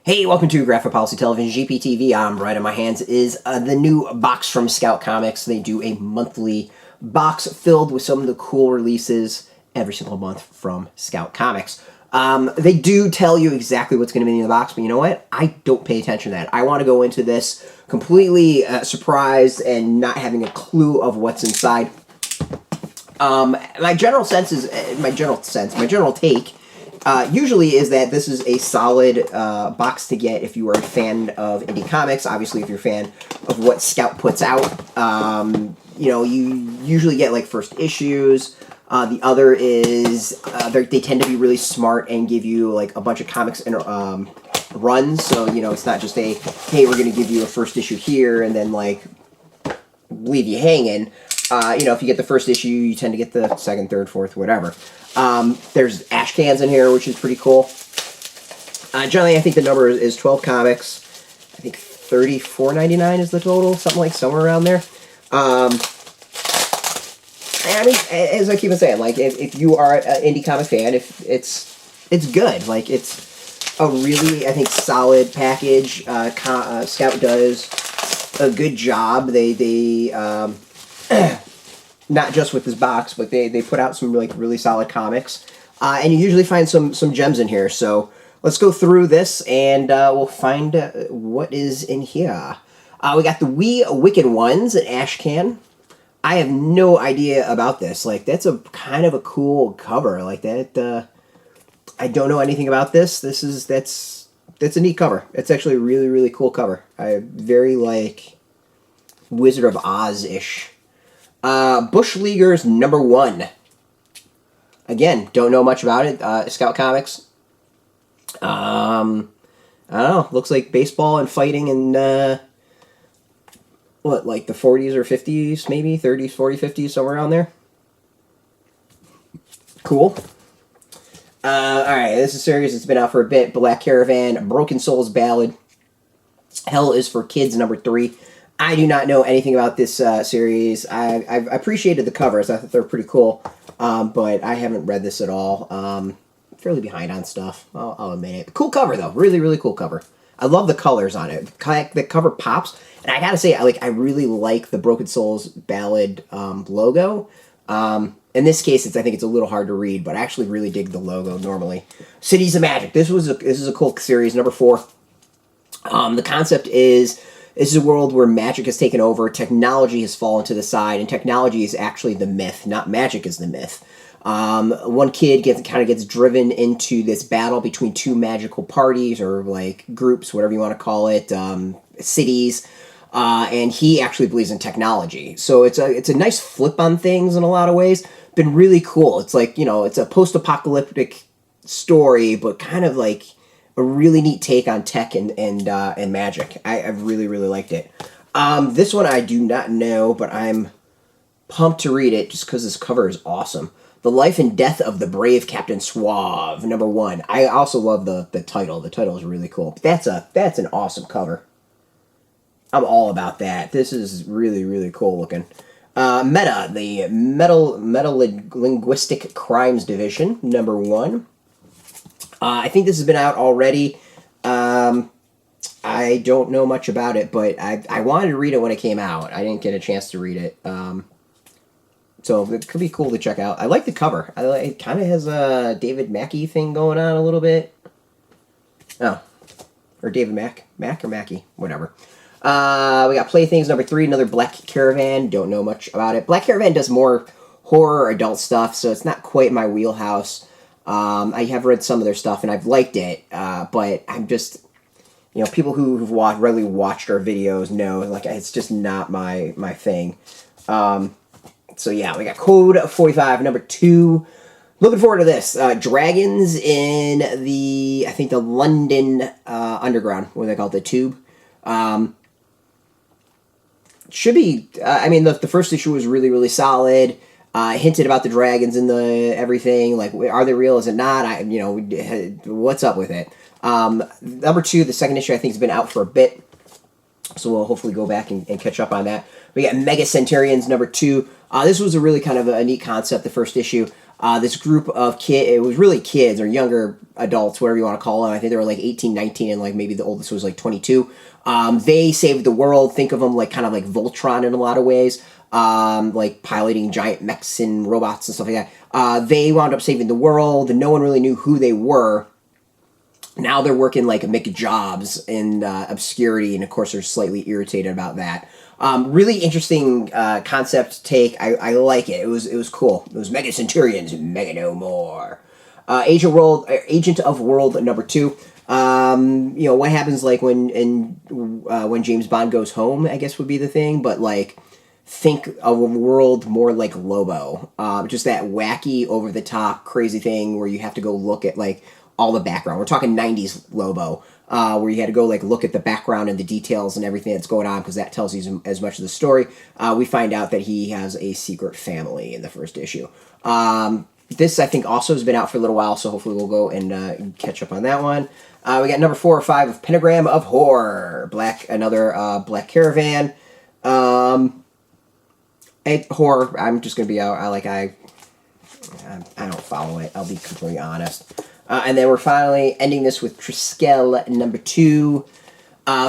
Hey, welcome to Graphic Policy Television, GPTV. Right in my hands is the new box from Scout Comics. They do a monthly box filled with some of the cool releases every single month from Scout Comics. They do tell you exactly what's going to be in the box, but you know what? I don't pay attention to that. I want to go into this completely surprised and not having a clue of what's inside. My general take usually is that this is a solid box to get if you are a fan of indie comics. Obviously, if you're a fan of what Scout puts out, you usually get like first issues. The other is they tend to be really smart and give you like a bunch of comics in runs. So it's not just hey, we're going to give you a first issue here and then like leave you hanging. If you get the first issue, you tend to get the second, third, fourth, whatever. There's ash cans in here, which is pretty cool. Generally, I think the number is 12 comics. I think $34.99 is the total, somewhere around there. And I mean, as I keep on saying, like if you are an indie comic fan, if it's good. Like it's a really, I think, solid package. Scout does a good job. They not just with this box, but they put out some like really solid comics, and you usually find some gems in here. So let's go through this, and we'll find what is in here. We got the Wee Wicked Ones, an ash can. I have no idea about this. Like that's a kind of a cool cover. Like that. I don't know anything about this. That's a neat cover. It's actually a really really cool cover. Very like Wizard of Oz-ish. Bush Leaguers #1. Again, don't know much about it. Scout Comics. I don't know. Looks like baseball and fighting in like the 40s or 50s, maybe 30s, 40s, 50s, somewhere around there. Cool. All right, this is a series that's been out for a bit. Black Caravan, Broken Souls Ballad. Hell is for Kids #3. I do not know anything about this series. I've appreciated the covers. I thought they were pretty cool, but I haven't read this at all. Fairly behind on stuff. I'll admit it. Cool cover though. Really, really cool cover. I love the colors on it. The cover pops, and I gotta say, I really like the Broken Souls Ballad logo. In this case, I think it's a little hard to read, but I actually really dig the logo normally. Cities of Magic. This is a cool series, #4. The concept is. This is a world where magic has taken over, technology has fallen to the side, and technology is actually the myth, not magic is the myth. One kid gets driven into this battle between two magical parties, or like groups, whatever you want to call it, cities, and he actually believes in technology. So it's a nice flip on things in a lot of ways. Been really cool. It's like, it's a post-apocalyptic story, but kind of like a really neat take on tech and magic. I've really, really liked it. This one I do not know, but I'm pumped to read it just because this cover is awesome. The Life and Death of the Brave Captain Suave, #1. I also love the title. The title is really cool. But that's an awesome cover. I'm all about that. This is really, really cool looking. Meta, the Metalinguistic Crimes Division, #1. I think this has been out already. I don't know much about it, but I wanted to read it when it came out. I didn't get a chance to read it. So it could be cool to check out. I like the cover. It kind of has a David Mackey thing going on a little bit. Oh. Or David Mack or Mackey? Whatever. We got Playthings #3, another Black Caravan. Don't know much about it. Black Caravan does more horror, adult stuff, so it's not quite my wheelhouse. I have read some of their stuff, and I've liked it, but I'm just, people who've regularly watched our videos know, like, it's just not my thing. So yeah, we got Code 45, #2. Looking forward to this. Dragons in I think the London Underground, what they call it, the Tube. Should be, the first issue was really, really solid. Hinted about the dragons and the everything, like, are they real, is it not? What's up with it? #2, the second issue, I think, has been out for a bit, so we'll hopefully go back and catch up on that. We got Mega Centurions #2. This was a really kind of a neat concept, the first issue. This group of it was really kids or younger adults, whatever you want to call them. I think they were like 18, 19, and like maybe the oldest was like 22. They saved the world. Think of them like kind of like Voltron in a lot of ways, like piloting giant mechs and robots and stuff like that. They wound up saving the world, and no one really knew who they were. Now they're working like McJobs in obscurity, and of course they're slightly irritated about that. Really interesting concept take. I like it. It was cool. It was Mega Centurions, Mega No More. Agent of Worlde number 2. You know what happens like when James Bond goes home, I guess would be the thing. But like, think of a world more like Lobo. Just that wacky, over the top, crazy thing where you have to go look at like all the background. We're talking 90s Lobo, where you had to go like look at the background and the details and everything that's going on, because that tells you as much of the story. We find out that he has a secret family in the first issue. This, I think, also has been out for a little while, so hopefully we'll go and catch up on that one. We got number 4 or 5 of Pentagram of Horror, another Black Caravan. Horror, I'm just going to be out. I don't follow it, I'll be completely honest. And then we're finally ending this with Triskele number 2.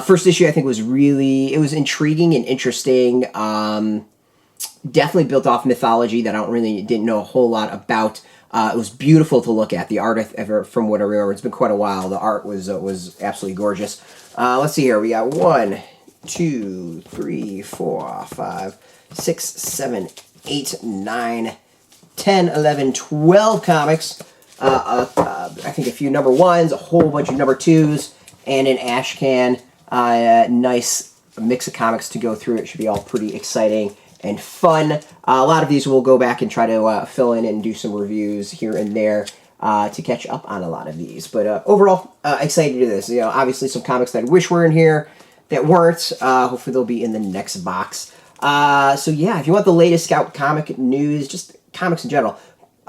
First issue, I think, was intriguing and interesting. Definitely built off mythology that didn't know a whole lot about. It was beautiful to look at. The art, from what I remember, it's been quite a while. The art was absolutely gorgeous. Let's see here. We got 1, 2, 3, 4, 5, 6, 7, 8, 9, 10, 11, 12 comics. I think a few number 1s, a whole bunch of number 2s, and an ash can. Nice mix of comics to go through. It should be all pretty exciting and fun. A lot of these we'll go back and try to fill in and do some reviews here and there to catch up on a lot of these. But overall, excited to do this. You know, obviously some comics that I wish were in here that weren't. Hopefully they'll be in the next box. So yeah, if you want the latest Scout comic news, just comics in general.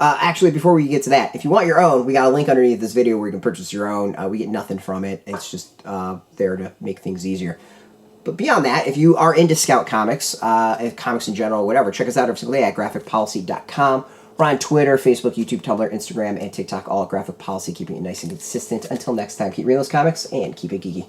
Actually, before we get to that, if you want your own, we got a link underneath this video where you can purchase your own. We get nothing from it. It's just there to make things easier. But beyond that, if you are into Scout comics, comics in general, whatever, check us out every single day at graphicpolicy.com. We're on Twitter, Facebook, YouTube, Tumblr, Instagram, and TikTok, all at Graphic Policy, keeping it nice and consistent. Until next time, keep reading those comics and keep it geeky.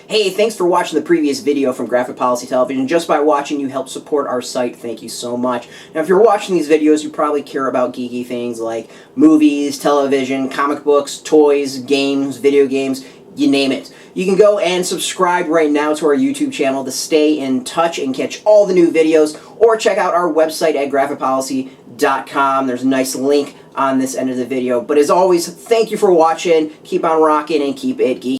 Hey, thanks for watching the previous video from Graphic Policy Television. Just by watching, you help support our site. Thank you so much. Now, if you're watching these videos, you probably care about geeky things like movies, television, comic books, toys, games, video games, you name it. You can go and subscribe right now to our YouTube channel to stay in touch and catch all the new videos, or check out our website at graphicpolicy.com. There's a nice link on this end of the video. But as always, thank you for watching. Keep on rocking and keep it geeky.